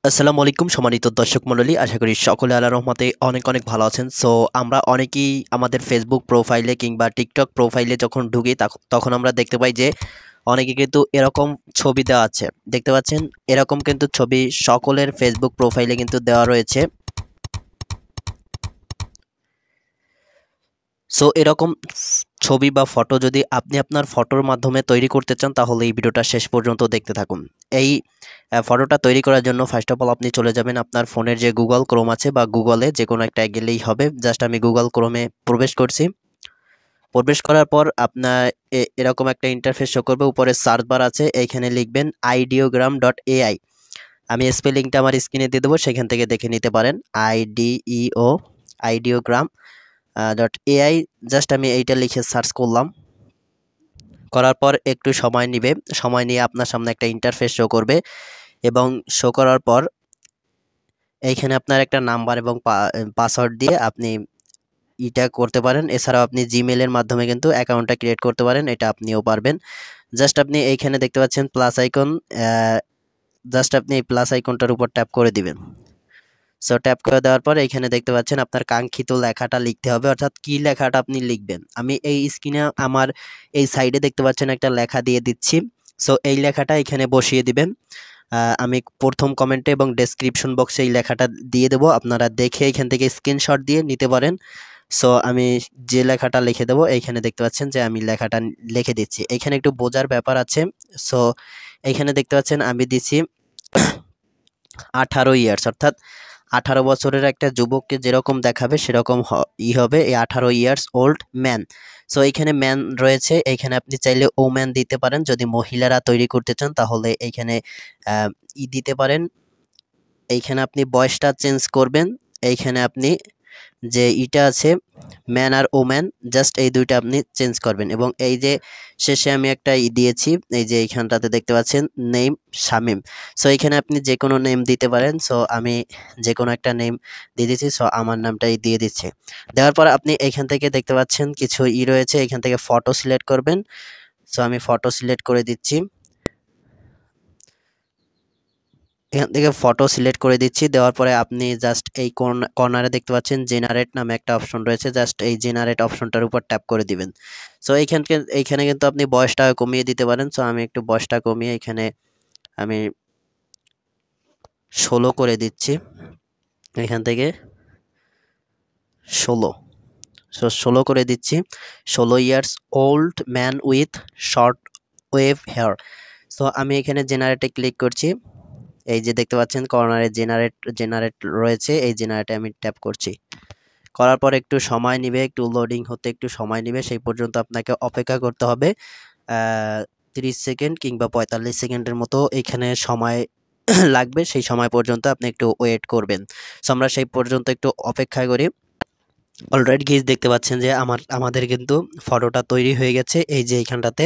আসসালামু আলাইকুম সম্মানিত দর্শক মণ্ডলী, আশা করি সকলে আল্লাহর রহমতে অনেক অনেক ভালো আছেন। সো আমরা অনেকেই আমাদের ফেসবুক প্রোফাইলে কিংবা টিকটক প্রোফাইলে যখন ঢুকি তখন আমরা দেখতে পাই যে অনেকে কিন্তু এরকম ছবি দেওয়া আছে, দেখতে পাচ্ছেন। এরকম কিন্তু ছবি সকলের ফেসবুক প্রোফাইলে কিন্তু দেওয়া রয়েছে। সো এরকম ছবি বা ফটো যদি আপনি আপনার ফটোর মাধ্যমে তৈরি করতে চান, তাহলে এই ভিডিওটা শেষ পর্যন্ত দেখতে থাকুন। এই ফটোটা তৈরি করার জন্য ফার্স্ট অফ অল আপনি চলে যাবেন আপনার ফোনের যে গুগল ক্রোম আছে বা গুগলে যে কোনো একটা গেলেই হবে। জাস্ট আমি গুগল ক্রোমে প্রবেশ করছি। প্রবেশ করার পর আপনার এরকম একটা ইন্টারফেস শো করবে। উপরে সার্চ বার আছে, এইখানে লিখবেন ideogram.ai। আমি স্পেলিংটা আমার স্ক্রিনে দিয়ে দেবো, সেখান থেকে দেখে নিতে পারেন। ideogram.ai। জাস্ট আমি এইটা লিখে সার্চ করলাম। করার পর একটু সময় নিবে, সময় নিয়ে আপনার সামনে একটা ইন্টারফেস শো করবে এবং শো করার পর এইখানে আপনার একটা নাম্বার এবং পাসওয়ার্ড দিয়ে আপনি এটা করতে পারেন। এছাড়াও আপনি জিমেলের মাধ্যমে কিন্তু অ্যাকাউন্টটা ক্রিয়েট করতে পারেন, এটা আপনিও পারবেন। জাস্ট আপনি এইখানে দেখতে পাচ্ছেন প্লাস আইকন, জাস্ট আপনি এই প্লাস আইকনটার উপর ট্যাপ করে দিবেন। সো ট্যাপ করে দেওয়ার পর এইখানে দেখতে পাচ্ছেন আপনার কাঙ্ক্ষিত লেখাটা লিখতে হবে, অর্থাৎ কি লেখাটা আপনি লিখবেন। আমি এই স্ক্রিনে আমার এই সাইডে দেখতে পাচ্ছেন একটা লেখা দিয়ে দিচ্ছি। সো এই লেখাটা এখানে বসিয়ে দিবেন। আমি প্রথম কমেন্টে এবং ডেসক্রিপশন বক্সে এই লেখাটা দিয়ে দেবো, আপনারা দেখে এখান থেকে স্ক্রিনশট দিয়ে নিতে পারেন। সো আমি যে লেখাটা লিখে দেবো, এইখানে দেখতে পাচ্ছেন যে আমি লেখাটা লিখে দিচ্ছি। এখানে একটু বোঝার ব্যাপার আছে। সো এইখানে দেখতে পাচ্ছেন আমি দিচ্ছি 18 ইয়ার্স, অর্থাৎ 18 বছরের একটা যুবককে যেরকম দেখাবে সেরকম হবে এই 18 ইয়ার্স ওল্ড ম্যান। সো এইখানে ম্যান রয়েছে, এইখানে আপনি চাইলে ওম্যান দিতে পারেন। যদি মহিলারা তৈরি করতে চান তাহলে এইখানে দিতে পারেন। এইখানে আপনি বয়সটা চেঞ্জ করবেন। এইখানে আপনি যে ইটা আছে ম্যান আর ওম্যান, জাস্ট এই দুইটা আপনি চেঞ্জ করবেন। এবং এই যে শেষে আমি একটা দিয়েছি, এই যে এইখানটাতে দেখতে পাচ্ছেন নেম শামিম। সো এখানে আপনি যে কোনো নেম দিতে পারেন। সো আমি যে কোনো একটা নেম দিয়ে দিচ্ছি। সো আমার নামটাই দিয়ে দিচ্ছি। দেওয়ার পর আপনি এখান থেকে দেখতে পাচ্ছেন কিছু রয়েছে, এখান থেকে ফটো সিলেক্ট করবেন। সো আমি ফটো সিলেক্ট করে দিচ্ছি। এখান থেকে ফটো সিলেক্ট করে দিচ্ছি। দেওয়ার পরে আপনি জাস্ট এই কর্নারে দেখতে পাচ্ছেন জেনারেট নামে একটা অপশন রয়েছে, জাস্ট এই জেনারেট অপশনটার উপর ট্যাপ করে দিবেন। সো এইখানে কিন্তু আপনি বয়সটা কমিয়ে দিতে পারেন। সো আমি একটু বয়সটা কমিয়ে এখানে আমি 16 করে দিচ্ছি। এখান থেকে 16, সো 16 করে দিচ্ছি। 16 years old man with short wave hair. So আমি এখানে জেনারেটে ক্লিক করছি। এই যে দেখতে পাচ্ছেন কর্নারে জেনারেট রয়েছে, এই জেনারেটে আমি ট্যাপ করছি। করার পর একটু সময় নিবে, একটু লোডিং হতে একটু সময় নিবে, সেই পর্যন্ত আপনাকে অপেক্ষা করতে হবে 30 সেকেন্ড কিংবা 45 সেকেন্ডের মতো এখানে সময় লাগবে। সেই সময় পর্যন্ত আপনি একটু ওয়েট করবেন। সো আমরা সেই পর্যন্ত একটু অপেক্ষা করি। অলরেডি গেজ দেখতে পাচ্ছেন যে আমাদের কিন্তু ফটোটা তৈরি হয়ে গেছে। এই যে এইখানটাতে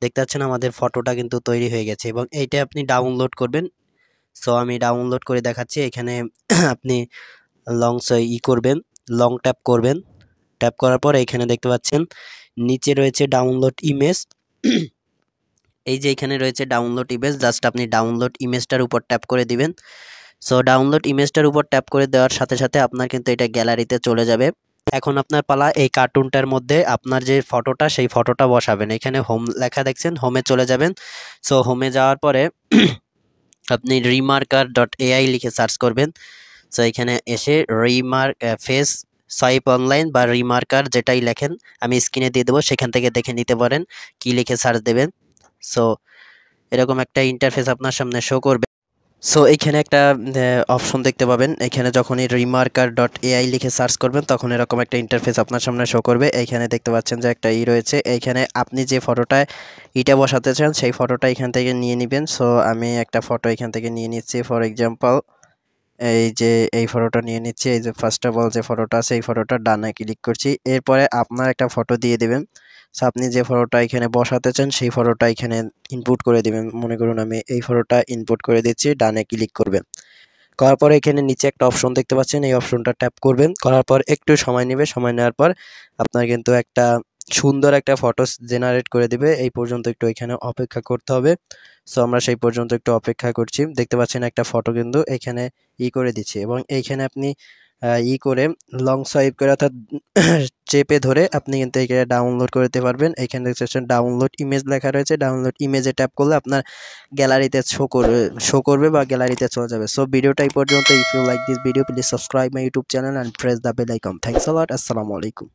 দেখতে পাচ্ছেন আমাদের ফটোটা কিন্তু তৈরি হয়ে গেছে এবং এইটা আপনি ডাউনলোড করবেন। সো আমি ডাউনলোড করে দেখাচ্ছি। এখানে আপনি করবেন, লং ট্যাপ করবেন। ট্যাপ করার পর এখানে দেখতে পাচ্ছেন নিচে রয়েছে ডাউনলোড ইমেজ। এই যে এখানে রয়েছে ডাউনলোড ইমেজ, জাস্ট আপনি ডাউনলোড ইমেজটার উপর ট্যাপ করে দিবেন। সো ডাউনলোড ইমেজটার উপর ট্যাপ করে দেওয়ার সাথে সাথে আপনার কিন্তু এটা গ্যালারিতে চলে যাবে। এখন আপনার পালা এই কার্টুনটার মধ্যে আপনার যে ফটোটা সেই ফটোটা বসাবেন। এখানে হোম লেখা দেখছেন, হোমে চলে যাবেন। সো হোমে যাওয়ার পরে আপনি remarker.ai লিখে সার্চ করবেন। সো এখানে এসে রিমার্ক ফেস সোয়াইপ অনলাইন বা রিমার্কার যেটাই লেখেন আমি স্ক্রিনে দিয়ে দেবো, সেখান থেকে দেখে নিতে পারেন কি লিখে সার্চ দেবেন। সো এরকম একটা ইন্টারফেস আপনার সামনে শো করবে। সো এইখানে একটা অপশন দেখতে পাবেন, এখানে যখনই remarker.ai লিখে সার্চ করবেন তখন এরকম একটা ইন্টারফেস আপনার সামনে শো করবে। এইখানে দেখতে পাচ্ছেন যে একটা রয়েছে, এইখানে আপনি যে ফটোটায় ইটা বসাতে চান সেই ফটোটা এখান থেকে নিয়ে নেবেন। সো আমি একটা ফটো এখান থেকে নিয়ে নিচ্ছি। ফর এক্সাম্পল এই যে এই ফটোটা নিয়ে নিচ্ছি। এই যে ফার্স্ট অফ অল যে ফটোটা আছে এই ফটোটা ডানে ক্লিক করছি। এরপরে আপনার একটা ফটো দিয়ে দিবেন। সো আপনি যে ফটোটা এখানে বসাতে চান সেই ফটোটা এখানে ইনপুট করে দিবেন। মনে করুন আমি এই ফটোটা ইনপুট করে দিচ্ছি, ডানে ক্লিক করবেন। করার পরে এখানে নিচে একটা অপশন দেখতে পাচ্ছেন, এই অপশনটা ট্যাপ করবেন। করার পর একটু সময় নেবে, সময় নেওয়ার পর আপনার কিন্তু একটা সুন্দর একটা ফটো জেনারেট করে দিবে। এই পর্যন্ত একটু এখানে অপেক্ষা করতে হবে। সো আমরা সেই পর্যন্ত একটু অপেক্ষা করছি। দেখতে পাচ্ছেন একটা ফটো কিন্তু এখানে করে দিচ্ছি, এবং এইখানে আপনি করে লং সোয়াইপ করে অর্থাৎ চেপে ধরে আপনি কিন্তু এখানে ডাউনলোড করতে পারবেন। এখানে দেখছেন ডাউনলোড ইমেজ লেখা রয়েছে, ডাউনলোড ইমেজে ট্যাপ করলে আপনার গ্যালারিতে শো করবে বা গ্যালারিতে চলে যাবে। সো ভিডিওটা এই পর্যন্ত। If you like this video please subscribe my YouTube channel and press the bell icon. Thanks a lot. আসসালামু আলাইকুম।